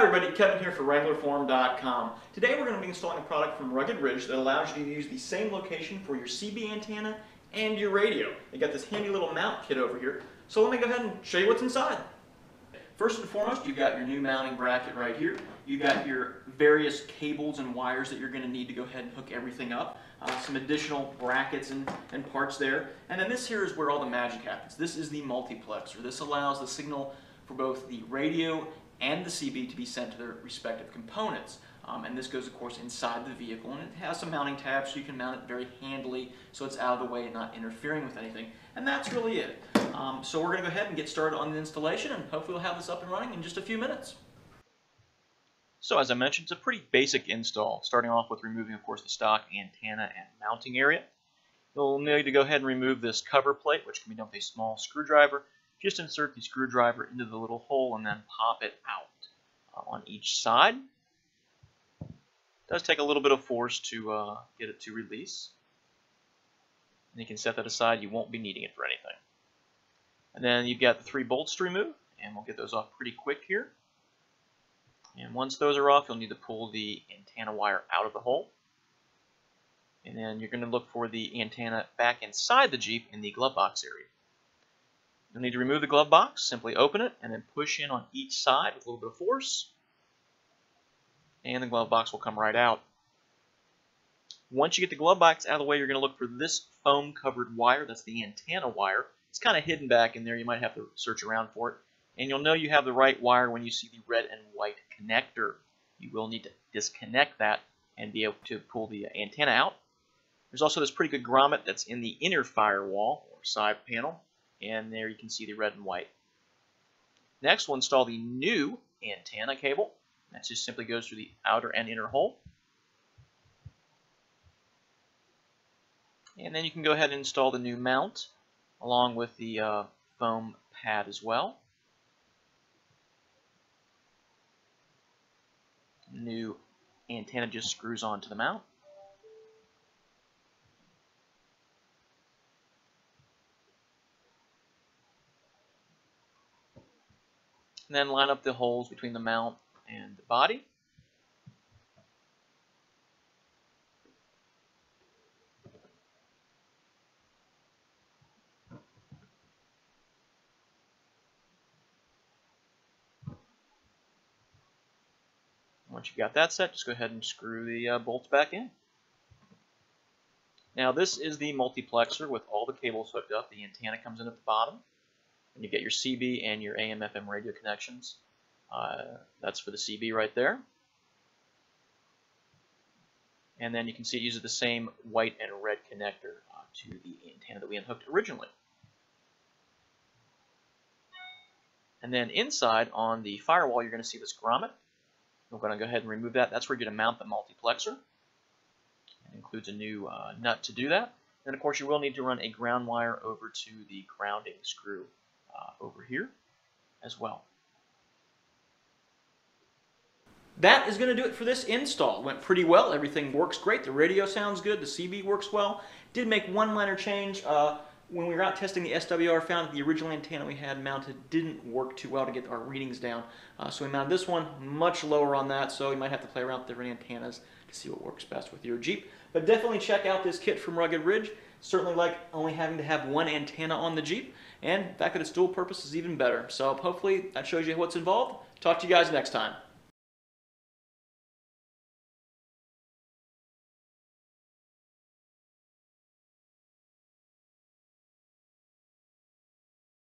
everybody, Kevin here for WranglerForum.com. Today we're going to be installing a product from Rugged Ridge that allows you to use the same location for your CB antenna and your radio. They got this handy little mount kit over here, so let me go ahead and show you what's inside. First and foremost, you've got your new mounting bracket right here. You've got your various cables and wires that you're going to need to go ahead and hook everything up. Some additional brackets and parts there. And then this here is where all the magic happens. This is the multiplexer. This allows the signal for both the radio and the CB to be sent to their respective components. And this goes, of course, inside the vehicle, and it has some mounting tabs so you can mount it very handily so it's out of the way and not interfering with anything. And that's really it. So we're going to go ahead and get started on the installation, and hopefully we'll have this up and running in just a few minutes. So as I mentioned, it's a pretty basic install, starting off with removing, of course, the stock antenna and mounting area. You'll need to go ahead and remove this cover plate, which can be done with a small screwdriver. Just insert the screwdriver into the little hole and then pop it out on each side. It does take a little bit of force to get it to release. And you can set that aside. You won't be needing it for anything. And then you've got the 3 bolts to remove, and we'll get those off pretty quick here. And once those are off, you'll need to pull the antenna wire out of the hole. And then you're going to look for the antenna back inside the Jeep in the glove box area. You'll need to remove the glove box, simply open it, and then push in on each side with a little bit of force. And the glove box will come right out. Once you get the glove box out of the way, you're going to look for this foam covered wire. That's the antenna wire. It's kind of hidden back in there. You might have to search around for it. And you'll know you have the right wire when you see the red and white connector. You will need to disconnect that and be able to pull the antenna out. There's also this pretty good grommet that's in the inner firewall or side panel. And there you can see the red and white. Next, we'll install the new antenna cable. That just simply goes through the outer and inner hole. And then you can go ahead and install the new mount along with the foam pad as well. The new antenna just screws onto the mount. And then line up the holes between the mount and the body. Once you've got that set, just go ahead and screw the bolts back in. Now this is the multiplexer with all the cables hooked up. The antenna comes in at the bottom. And you get your CB and your AM/FM radio connections. That's for the CB right there. And then you can see it uses the same white and red connector to the antenna that we unhooked originally. And then inside on the firewall, you're going to see this grommet. We're going to go ahead and remove that. That's where you're going to mount the multiplexer. It includes a new nut to do that. And of course, you will need to run a ground wire over to the grounding screw over here as well. That is going to do it for this install. Went pretty well. Everything works great. The radio sounds good. The CB works well. Did make one minor change. When we were out testing the SWR, found that the original antenna we had mounted didn't work too well to get our readings down. So we mounted this one much lower on that, so you might have to play around with different antennas to see what works best with your Jeep. But definitely check out this kit from Rugged Ridge. Certainly like only having to have one antenna on the Jeep, and the fact that it's dual purpose is even better. So hopefully that shows you what's involved. Talk to you guys next time.